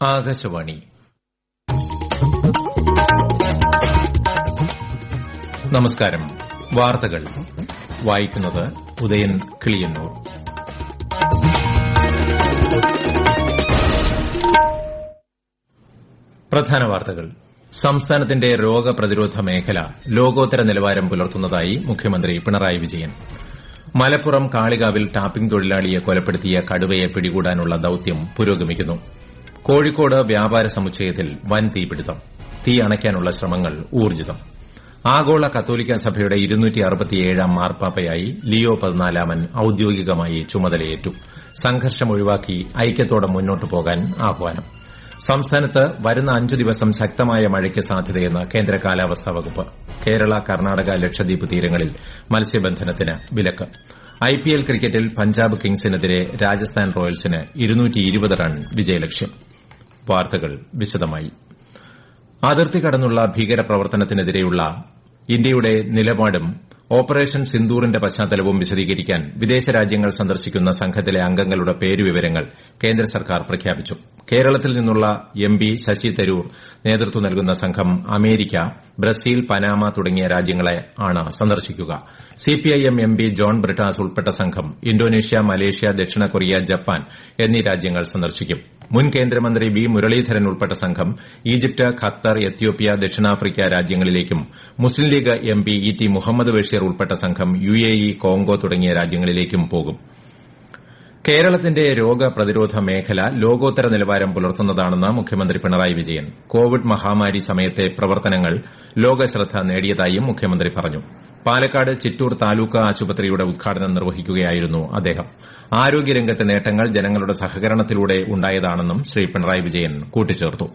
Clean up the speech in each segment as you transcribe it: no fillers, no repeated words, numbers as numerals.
ആകാശവാണി. നമസ്കാരം. വാർത്തകൾ വായിക്കുന്നത് ഉദയൻ കിളിയന്നൂർ. പ്രധാന വാർത്തകൾ. സംസ്ഥാനത്തിന്റെ രോഗപ്രതിരോധ മേഖല ലോകോത്തര നിലവാരം പുലർത്തുന്നതായി മുഖ്യമന്ത്രി പിണറായി വിജയൻ. മലപ്പുറം കാളികാവിൽ ടാപ്പിംഗ് തൊഴിലാളിയെ കൊലപ്പെടുത്തിയ കടുവയെ പിടികൂടാനുള്ള ദൌത്യം പുരോഗമിക്കുന്നു. കോഴിക്കോട് വ്യാപാര സമുച്ചയത്തിൽ വൻ തീപിടുത്തം. തീ അണയ്ക്കാനുള്ള ശ്രമങ്ങൾ ഊർജ്ജിതം. ആഗോള കത്തോലിക്ക സഭയുടെ 267 മാർപ്പാപ്പയായി ലിയോ 14 ഔദ്യോഗികമായി ചുമതലയേറ്റു. സംഘർഷം ഒഴിവാക്കി ഐക്യത്തോടെ മുന്നോട്ടു പോകാൻ ആഹ്വാനം. സംസ്ഥാനത്ത് വരുന്ന 5 ദിവസം ശക്തമായ മഴയ്ക്ക് സാധ്യതയെന്ന് കേന്ദ്ര കാലാവസ്ഥാ വകുപ്പ്. കേരള, കർണാടക, ലക്ഷദ്വീപ് തീരങ്ങളിൽ മത്സ്യബന്ധനത്തിന് വിലക്ക്. ഐപിഎൽ ക്രിക്കറ്റിൽ പഞ്ചാബ് കിങ്സിനെതിരെ രാജസ്ഥാൻ റോയൽസിന് 220 റൺ വിജയലക്ഷ്യം. വാർത്തകൾ വിശദമായി. അതിർത്തി കടന്നുള്ള ഭീകരപ്രവർത്തനത്തിനെതിരെയുള്ള ഇന്ത്യയുടെ നിലപാടും ഓപ്പറേഷൻ സിന്ദൂറിന്റെ പശ്ചാത്തലവും വിശദീകരിക്കാൻ വിദേശ രാജ്യങ്ങൾ സന്ദർശിക്കുന്ന സംഘത്തിലെ അംഗങ്ങളുടെ പേരുവിവരങ്ങൾ കേന്ദ്ര സർക്കാർ പ്രഖ്യാപിച്ചു. കേരളത്തിൽ നിന്നുള്ള എംപി ശശി തരൂർ നേതൃത്വം നൽകുന്ന സംഘം അമേരിക്ക, ബ്രസീൽ, പനാമ തുടങ്ങിയ രാജ്യങ്ങളെ ആണ് സന്ദർശിക്കുക. സിപിഐഎം എംപി ജോൺ ബ്രിട്ടാസ് ഉൾപ്പെട്ട സംഘം ഇന്തോനേഷ്യ, മലേഷ്യ, ദക്ഷിണ കൊറിയ, ജപ്പാൻ എന്നീ രാജ്യങ്ങൾ സന്ദർശിക്കും. മുൻ കേന്ദ്രമന്ത്രി വി മുരളീധരൻ ഉൾപ്പെട്ട സംഘം ഈജിപ്ത്, ഖത്തർ, എത്യോപ്യ, ദക്ഷിണാഫ്രിക്ക രാജ്യങ്ങളിലേക്കും Muslim League MP E T Muhammad Basheer ഉൾപ്പെട്ട സംഘം UAE, കോങ്കോ തുടങ്ങിയ രാജ്യങ്ങളിലേക്കും പോകും. കേരളത്തിന്റെ രോഗപ്രതിരോധ മേഖല ലോകോത്തര നിലവാരം പുലർത്തുന്നതാണെന്ന് മുഖ്യമന്ത്രി പിണറായി വിജയൻ. കോവിഡ് മഹാമാരി സമയത്തെ പ്രവർത്തനങ്ങൾ ലോകശ്രദ്ധ നേടിയതായും മുഖ്യമന്ത്രി പറഞ്ഞു. പാലക്കാട് ചിറ്റൂർ താലൂക്ക് ആശുപത്രിയുടെ ഉദ്ഘാടനം നിർവഹിക്കുകയായിരുന്നു അദ്ദേഹം. ആരോഗ്യരംഗത്തെ നേട്ടങ്ങൾ ജനങ്ങളുടെ സഹകരണത്തിലൂടെ ഉണ്ടായതാണെന്നും ശ്രീ പിണറായി വിജയൻ കൂട്ടിച്ചേർത്തു.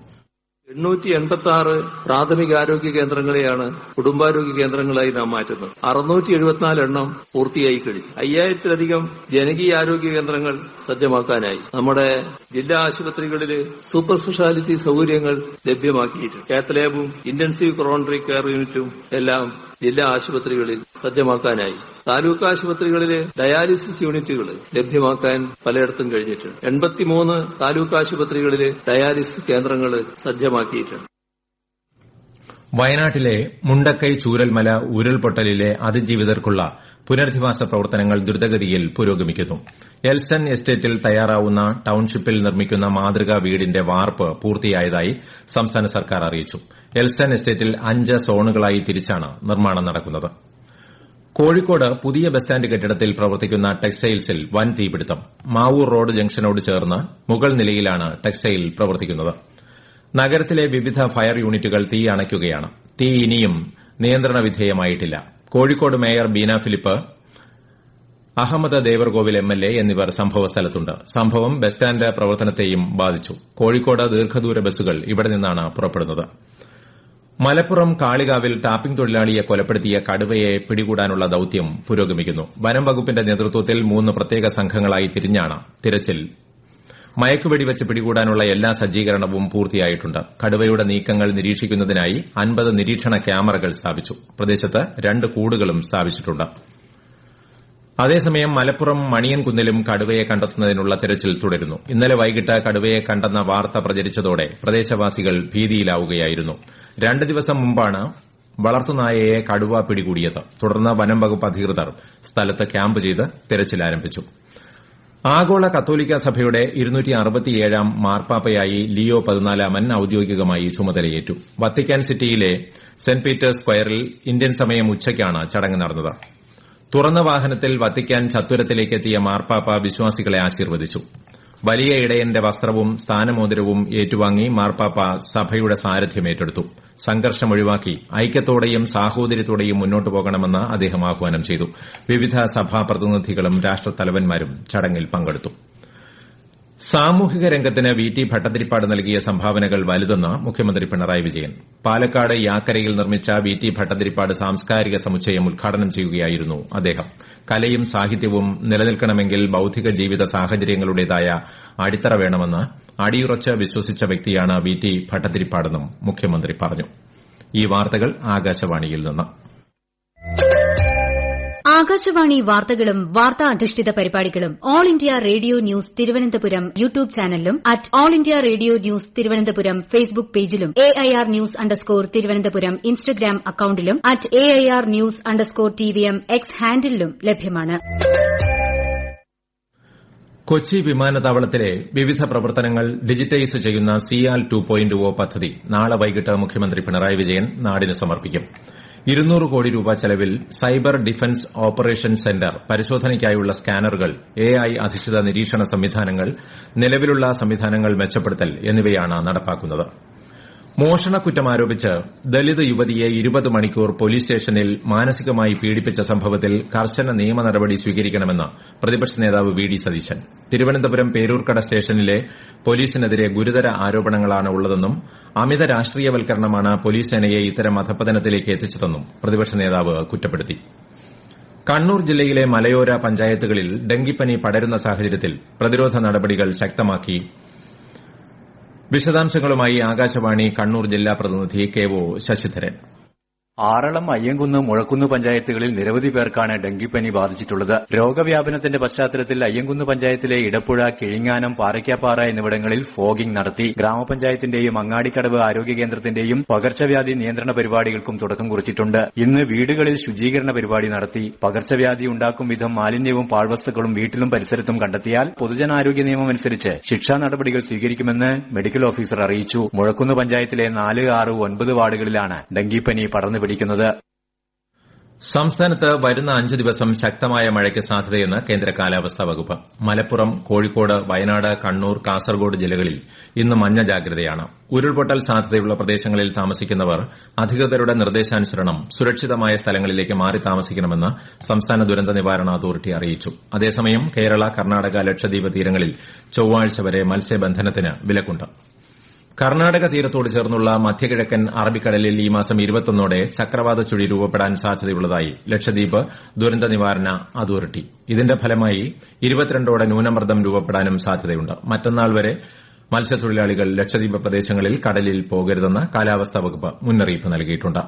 886 പ്രാഥമികാരോഗ്യ കേന്ദ്രങ്ങളെയാണ് കുടുംബാരോഗ്യ കേന്ദ്രങ്ങളായി നാം മാറ്റുന്നത്. 674 എണ്ണം പൂർത്തിയായി കഴിഞ്ഞു. 5000-ലധികം ജനകീയാരോഗ്യ കേന്ദ്രങ്ങൾ സജ്ജമാക്കാനായി. നമ്മുടെ ജില്ലാ ആശുപത്രികളിൽ സൂപ്പർ സ്പെഷ്യാലിറ്റി സൌകര്യങ്ങൾ ലഭ്യമാക്കിയിട്ടുണ്ട്. കാത്ത് ലാബും ഇന്റൻസീവ് കൊറോണറി കെയർ യൂണിറ്റും എല്ലാം ജില്ലാ ആശുപത്രികളിൽ സജ്ജമാക്കാനായി. താലൂക്ക് ആശുപത്രികളിലെ ഡയാലിസിസ് യൂണിറ്റുകൾ ലഭ്യമാക്കാൻ പലയിടത്തും കഴിഞ്ഞിട്ടുണ്ട്. 83 താലൂക്ക് ആശുപത്രികളിലെ ഡയാലിസിസ് കേന്ദ്രങ്ങൾ സജ്ജമാക്കിയിട്ടുണ്ട്. വയനാട്ടിലെ മുണ്ടക്കൈ ചൂരൽമല ഉരുൾപൊട്ടലിലെ അതിജീവിതർക്കുള്ള പുനരധിവാസ പ്രവർത്തനങ്ങൾ ദ്രുതഗതിയിൽ പുരോഗമിക്കുന്നു. എൽസ്റ്റൺ എസ്റ്റേറ്റിൽ തയ്യാറാവുന്ന ടൌൺഷിപ്പിൽ നിർമ്മിക്കുന്ന മാതൃകാ വീടിന്റെ വാർപ്പ് പൂർത്തിയായതായി സംസ്ഥാന സർക്കാർ അറിയിച്ചു. എൽസ്റ്റൺ എസ്റ്റേറ്റിൽ 5 സോണുകളായി തിരിച്ചാണ് നിർമ്മാണം നടക്കുന്നത്. കോഴിക്കോട് പുതിയ ബസ് സ്റ്റാൻഡ് കെട്ടിടത്തിൽ പ്രവർത്തിക്കുന്ന ടെക്സ്റ്റൈൽസിൽ വൻ തീപിടുത്തം. മാവൂർ റോഡ് ജംഗ്ഷനോട് ചേർന്ന് മുകൾ നിലയിലാണ് ടെക്സ്റ്റൈൽ പ്രവർത്തിക്കുന്നത്. നഗരത്തിലെ വിവിധ ഫയർ യൂണിറ്റുകൾ തീ അണയ്ക്കുകയാണ്. തീ ഇനിയും നിയന്ത്രണ വിധേയമായിട്ടില്ല. കോഴിക്കോട് മേയർ ബീന ഫിലിപ്പ്, അഹമ്മദ് ദേവർകോവിൽ MLA എന്നിവർ സംഭവസ്ഥലത്തുണ്ട്. സംഭവം ബസ് സ്റ്റാൻഡ് പ്രവർത്തനത്തെയും ബാധിച്ചു. കോഴിക്കോട് ദീർഘദൂര ബസ്സുകൾ ഇവിടെ നിന്നാണ് പുറപ്പെടുന്നത്. മലപ്പുറം കാളികാവിൽ ടാപ്പിംഗ് തൊഴിലാളിയെ കൊലപ്പെടുത്തിയ കടുവയെ പിടികൂടാനുള്ള ദൌത്യം പുരോഗമിക്കുന്നു. വനം വകുപ്പിന്റെ നേതൃത്വത്തിൽ 3 പ്രത്യേക സംഘങ്ങളായി തിരിഞ്ഞാണ് തിരച്ചിൽ. മയക്കുവെടിവെച്ച് പിടികൂടാനുള്ള എല്ലാ സജ്ജീകരണവും പൂർത്തിയായിട്ടുണ്ട്. കടുവയുടെ നീക്കങ്ങൾ നിരീക്ഷിക്കുന്നതിനായി 50 നിരീക്ഷണ ക്യാമറകൾ സ്ഥാപിച്ചു. പ്രദേശത്ത് 2 കൂടുകളും സ്ഥാപിച്ചിട്ടുണ്ട്. അതേസമയം മലപ്പുറം മണിയൻകുന്നിലും കടുവയെ കണ്ടെത്തുന്നതിനുള്ള തിരച്ചിൽ തുടരുന്നു. ഇന്നലെ വൈകിട്ട് കടുവയെ കണ്ടെന്ന വാർത്ത പ്രചരിച്ചതോടെ പ്രദേശവാസികൾ ഭീതിയിലാവുകയായിരുന്നു. 2 ദിവസം മുമ്പാണ് വളർത്തുനായയെ കടുവ പിടികൂടിയത്. തുടർന്ന് വനം വകുപ്പ് അധികൃതർ സ്ഥലത്ത് ക്യാമ്പ് ചെയ്ത് തിരച്ചിൽ ആരംഭിച്ചു. ആഗോള കത്തോലിക്ക സഭയുടെ 267 മാർപ്പാപ്പയായി ലിയോ 14 ഔദ്യോഗികമായി ചുമതലയേറ്റു. വത്തിക്കാൻ സിറ്റിയിലെ സെന്റ് പീറ്റേഴ്സ് സ്ക്വയറിൽ ഇന്ത്യൻ സമയം ഉച്ചയ്ക്കാണ് ചടങ്ങ് നടന്നത്. തുറന്ന വാഹനത്തിൽ വത്തിക്കാൻ ചത്തുരത്തിലേക്കെത്തിയ മാർപ്പാപ്പ വിശ്വാസികളെ ആശീർവദിച്ചു. വലിയ ഇടയന്റെ വസ്ത്രവും സ്ഥാനമോതിരവും ഏറ്റുവാങ്ങി മാർപ്പാപ്പ സഭയുടെ സാരഥ്യം ഏറ്റെടുത്തു. സംഘർഷം ഒഴിവാക്കി ഐക്യത്തോടെയും സാഹോദര്യത്തോടെയും മുന്നോട്ടു പോകണമെന്ന് അദ്ദേഹം ആഹ്വാനം ചെയ്തു. വിവിധ സഭാ പ്രതിനിധികളും രാഷ്ട്രത്തലവന്മാരും ചടങ്ങിൽ പങ്കെടുത്തു. സാമൂഹിക രംഗത്തിന് VT ഭട്ടതിരിപ്പാട് നൽകിയ സംഭാവനകൾ വലുതെന്ന് മുഖ്യമന്ത്രി പിണറായി വിജയൻ. പാലക്കാട് യാക്കരയിൽ നിർമ്മിച്ച VT ഭട്ടതിരിപ്പാട് സാംസ്കാരിക സമുച്ചയം ഉദ്ഘാടനം ചെയ്യുകയായിരുന്നു അദ്ദേഹം. കലയും സാഹിത്യവും നിലനിൽക്കണമെങ്കിൽ ബൌദ്ധിക ജീവിത സാഹചര്യങ്ങളുടേതായ അടിത്തറ വേണമെന്ന് അടിയുറച്ച് വിശ്വസിച്ച വ്യക്തിയാണ് VT ഭട്ടതിരിപ്പാടെന്നും മുഖ്യമന്ത്രി പറഞ്ഞു. ഈ വാർത്തകൾ ആകാശവാണിയിൽ നിന്ന്. ആകാശവാണി വാർത്തകളും വാർത്താ അധിഷ്ഠിത പരിപാടികളും ഓൾ ഇന്ത്യ റേഡിയോ ന്യൂസ് തിരുവനന്തപുരം യൂട്യൂബ് ചാനലിലും at All India Radio news Thiruvananthapuram Facebook പേജിലും AIR ന്യൂസ് _ ഇൻസ്റ്റഗ്രാം അക്കൌണ്ടിലും at AIR news _ TVM X ഹാൻഡിലും ലഭ്യമാണ്. കൊച്ചി വിമാനത്താവളത്തിലെ വിവിധ പ്രവർത്തനങ്ങൾ ഡിജിറ്റൈസ് ചെയ്യുന്ന സിയാൽ 2.0 പദ്ധതി നാളെ വൈകിട്ട് മുഖ്യമന്ത്രി പിണറായി വിജയൻ നാടിന് സമർപ്പിക്കും. 200 കോടി രൂപ ചെലവിൽ സൈബർ ഡിഫൻസ് ഓപ്പറേഷൻ സെന്റർ, പരിശോധനയ്ക്കായുള്ള സ്കാനറുകൾ, AI അധിഷ്ഠിത നിരീക്ഷണ സംവിധാനങ്ങൾ, നിലവിലുള്ള സംവിധാനങ്ങൾ മെച്ചപ്പെടുത്തൽ എന്നിവയാണ് നടപ്പാക്കുന്നത്. മോഷണക്കുറ്റം ആരോപിച്ച് ദലിത് യുവതിയെ 20 മണിക്കൂർ പോലീസ് സ്റ്റേഷനിൽ മാനസികമായി പീഡിപ്പിച്ച സംഭവത്തിൽ കർശന നിയമ നടപടി സ്വീകരിക്കണമെന്ന് പ്രതിപക്ഷ നേതാവ് വി ഡി സതീശൻ. തിരുവനന്തപുരം പേരൂർക്കട സ്റ്റേഷനിലെ പോലീസിനെതിരെ ഗുരുതര ആരോപണങ്ങളാണ് ഉള്ളതെന്നും അമിത രാഷ്ട്രീയവൽക്കരണമാണ് പോലീസ് സേനയെ ഇത്തരം അധപതനത്തിലേക്ക് എത്തിച്ചതെന്നും പ്രതിപക്ഷ നേതാവ് കുറ്റപ്പെടുത്തി. കണ്ണൂർ ജില്ലയിലെ മലയോര പഞ്ചായത്തുകളിൽ ഡെങ്കിപ്പനി പടരുന്ന സാഹചര്യത്തിൽ പ്രതിരോധ നടപടികൾ ശക്തമാക്കി. വിശദാംശങ്ങളുമായി ആകാശവാണി കണ്ണൂർ ജില്ലാ പ്രതിനിധി KO ശശിധരൻ. ആറളം, അയ്യങ്കുന്ന്, മുഴക്കുന്ന് പഞ്ചായത്തുകളിൽ നിരവധി പേർക്കാണ് ഡെങ്കിപ്പനി ബാധിച്ചിട്ടുള്ളത്. രോഗവ്യാപനത്തിന്റെ പശ്ചാത്തലത്തിൽ അയ്യങ്കുന്ന് പഞ്ചായത്തിലെ ഇടപ്പുഴ, കിഴിങ്ങാനം, പാറയ്ക്കാപ്പാറ എന്നിവിടങ്ങളിൽ ഫോഗിംഗ് നടത്തി. ഗ്രാമപഞ്ചായത്തിന്റെയും അങ്ങാടിക്കടവ് ആരോഗ്യ കേന്ദ്രത്തിന്റെയും പകർച്ചവ്യാധി നിയന്ത്രണ പരിപാടികൾക്കും തുടക്കം കുറിച്ചിട്ടുണ്ട്. ഇന്ന് വീടുകളിൽ ശുചീകരണ പരിപാടി നടത്തി. പകർച്ചവ്യാധി ഉണ്ടാക്കും വിധം മാലിന്യവും പാഴ്വസ്തുക്കളും വീട്ടിലും പരിസരത്തും കണ്ടെത്തിയാൽ പൊതുജനാരോഗ്യ നിയമം അനുസരിച്ച് ശിക്ഷാ നടപടികൾ സ്വീകരിക്കുമെന്ന് മെഡിക്കൽ ഓഫീസർ അറിയിച്ചു. മുഴക്കുന്ന് പഞ്ചായത്തിലെ 4, 6, 9 വാർഡുകളിലാണ് ഡെങ്കിപ്പനി പടർന്നു. സംസ്ഥാനത്ത് വരുന്ന 5 ദിവസം ശക്തമായ മഴയ്ക്ക് സാധ്യതയെന്ന് കേന്ദ്ര കാലാവസ്ഥാ വകുപ്പ്. മലപ്പുറം, കോഴിക്കോട്, വയനാട്, കണ്ണൂർ, കാസർഗോഡ് ജില്ലകളിൽ ഇന്ന് മഞ്ഞ ജാഗ്രതയാണ്. ഉരുൾപൊട്ടൽ സാധ്യതയുള്ള പ്രദേശങ്ങളിൽ താമസിക്കുന്നവർ അധികൃതരുടെ നിർദ്ദേശാനുസരണം സുരക്ഷിതമായ സ്ഥലങ്ങളിലേക്ക് മാറി താമസിക്കണമെന്ന് സംസ്ഥാന ദുരന്ത നിവാരണ അതോറിറ്റി അറിയിച്ചു. അതേസമയം കേരള, കർണാടക, ലക്ഷദ്വീപ് തീരങ്ങളിൽ ചൊവ്വാഴ്ച വരെ മത്സ്യബന്ധനത്തിന് വിലക്കുണ്ട്. കർണാടക തീരത്തോട് ചേർന്നുള്ള മധ്യകിഴക്കൻ അറബിക്കടലിൽ ഈ മാസം 21 ചക്രവാത ചുഴി രൂപപ്പെടാൻ സാധ്യതയുള്ളതായി ലക്ഷദ്വീപ് ദുരന്ത നിവാരണ അതോറിറ്റി. ഇതിന്റെ ഫലമായി 22 ന്യൂനമർദ്ദം രൂപപ്പെടാനും സാധ്യതയുണ്ട്. മറ്റന്നാൾ വരെ മത്സ്യത്തൊഴിലാളികൾ ലക്ഷദ്വീപ് പ്രദേശങ്ങളിൽ കടലിൽ പോകരുതെന്ന് കാലാവസ്ഥാ വകുപ്പ് മുന്നറിയിപ്പ് നൽകിയിട്ടുണ്ട്.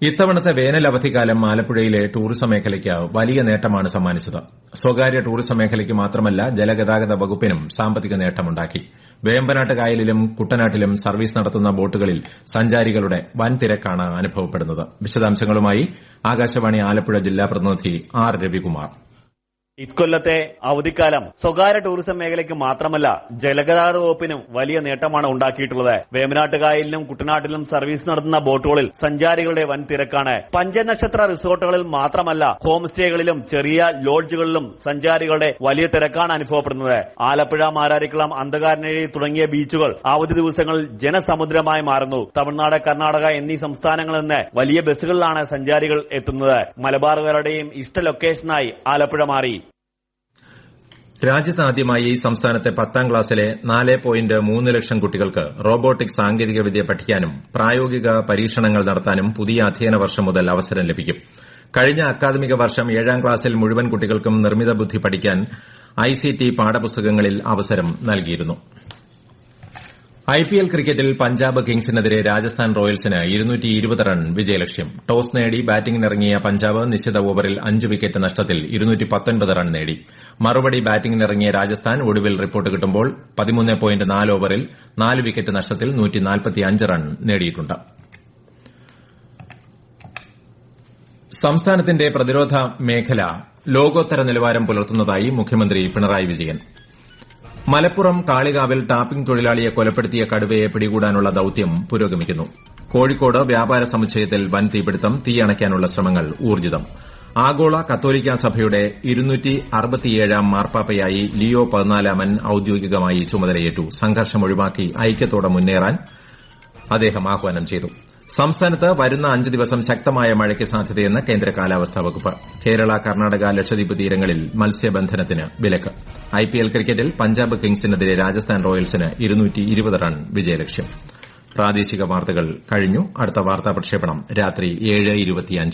ഇത്തവണത്തെ വേനൽ അവധിക്കാലം ആലപ്പുഴയിലെ ടൂറിസം മേഖലയ്ക്ക് വലിയ നേട്ടമാണ് സമ്മാനിച്ചത്. സ്വകാര്യ ടൂറിസം മേഖലയ്ക്ക് മാത്രമല്ല, ജലഗതാഗത വകുപ്പിനും സാമ്പത്തിക നേട്ടമുണ്ടാക്കി. വേമ്പനാട്ട് കായലിലും കുട്ടനാട്ടിലും സർവീസ് നടത്തുന്ന ബോട്ടുകളിൽ സഞ്ചാരികളുടെ വൻ തിരക്കാണ് അനുഭവപ്പെടുന്നത്. വിശദാംശങ്ങളുമായി ആകാശവാണി ആലപ്പുഴ ജില്ലാ പ്രതിനിധി R. രവികുമാർ. ഇക്കൊല്ലത്തെ അവധിക്കാലം സ്വകാര്യ ടൂറിസം മേഖലയ്ക്ക് മാത്രമല്ല, ജലഗതാഗത വകുപ്പിനും വലിയ നേട്ടമാണ് ഉണ്ടാക്കിയിട്ടുള്ളത്. വേമ്പനാട്ട് കായലിലും കുട്ടനാട്ടിലും സർവീസ് നടത്തുന്ന ബോട്ടുകളിൽ സഞ്ചാരികളുടെ വൻ തിരക്കാണ്. പഞ്ചനക്ഷത്ര റിസോർട്ടുകളിൽ മാത്രമല്ല, ഹോം സ്റ്റേകളിലും ചെറിയ ലോഡ്ജുകളിലും സഞ്ചാരികളുടെ വലിയ തിരക്കാണ് അനുഭവപ്പെടുന്നത്. ആലപ്പുഴ, മാരാരിക്കുളം, അന്ധകാരനഴി തുടങ്ങിയ ബീച്ചുകൾ അവധി ദിവസങ്ങളിൽ ജനസമുദ്രമായി മാറുന്നു. തമിഴ്നാട്, കർണാടക എന്നീ സംസ്ഥാനങ്ങളിൽ നിന്ന് വലിയ ബസ്സുകളിലാണ് സഞ്ചാരികൾ എത്തുന്നത്. മലബാറുകാരുടെയും ഇഷ്ട ലൊക്കേഷനായി ആലപ്പുഴ മാറി. രാജ്യത്ത് ആദ്യമായി സംസ്ഥാനത്തെ 10ാം ക്ലാസ്സിലെ 4.3 ലക്ഷം കുട്ടികൾക്ക് റോബോട്ടിക് സാങ്കേതികവിദ്യ പഠിക്കാനും പ്രായോഗിക പരീക്ഷണങ്ങൾ നടത്താനും പുതിയ അധ്യയന വർഷം മുതൽ അവസരം ലഭിക്കും. കഴിഞ്ഞ അക്കാദമിക വർഷം 7ാം ക്ലാസ്സിൽ മുഴുവൻ കുട്ടികൾക്കും നിർമ്മിത ബുദ്ധി പഠിക്കാൻ ICT പാഠപുസ്തകങ്ങളിൽ അവസരം നൽകിയിരുന്നു. IPL ക്രിക്കറ്റിൽ പഞ്ചാബ് കിങ്സിനെതിരെ രാജസ്ഥാൻ റോയൽസിന് 220 റൺ വിജയലക്ഷ്യം. ടോസ് നേടി ബാറ്റിംഗിനിറങ്ങിയ പഞ്ചാബ് നിശ്ചിത ഓവറിൽ 5 വിക്കറ്റ് നഷ്ടത്തിൽ 219 റൺ നേടി. മറുപടി ബാറ്റിംഗിനിറങ്ങിയ രാജസ്ഥാൻ ഒടുവിൽ റിപ്പോർട്ട് കിട്ടുമ്പോൾ 13.4 ഓവറിൽ 4 വിക്കറ്റ് നഷ്ടത്തിൽ 145 റൺ നേടിയിട്ടുണ്ട്. സംസ്ഥാനത്തിന്റെ പ്രതിരോധ മേഖല ലോകോത്തര നിലവാരം പുലർത്തുന്നതായി മുഖ്യമന്ത്രി പിണറായി വിജയൻ. മലപ്പുറം കാളികാവിൽ ടാപ്പിംഗ് തൊഴിലാളിയെ കൊലപ്പെടുത്തിയ കടുവയെ പിടികൂടാനുള്ള ദൌത്യം പുരോഗമിക്കുന്നു. കോഴിക്കോട് വ്യാപാര സമുച്ചയത്തിൽ വൻ തീപിടുത്തം, തീയണയ്ക്കാനുള്ള ശ്രമങ്ങൾ ഊർജ്ജിതം. ആഗോള കത്തോലിക്കാ സഭയുടെ 267ാം മാർപ്പാപ്പയായി ലിയോ 14 ഔദ്യോഗികമായി ചുമതലയേറ്റു. സംഘർഷം ഒഴിവാക്കി ഐക്യത്തോടെ മുന്നേറാൻ അദ്ദേഹം ആഹ്വാനം ചെയ്തു. സംസ്ഥാനത്ത് വരുന്ന 5 ദിവസം ശക്തമായ മഴയ്ക്ക് സാധ്യതയെന്ന് കേന്ദ്ര കാലാവസ്ഥാ വകുപ്പ്. കേരള, കർണാടക, ലക്ഷദ്വീപ് തീരങ്ങളിൽ മത്സ്യബന്ധനത്തിന് വിലക്ക്. IPL ക്രിക്കറ്റിൽ പഞ്ചാബ് കിങ്സിനെതിരെ രാജസ്ഥാൻ റോയൽസിന് 220 റൺ വിജയലക്ഷ്യം. പ്രാദേശിക വാർത്തകൾ കഴിഞ്ഞു. അടുത്ത വാർത്താ പ്രക്ഷേപണം രാത്രി 7:25.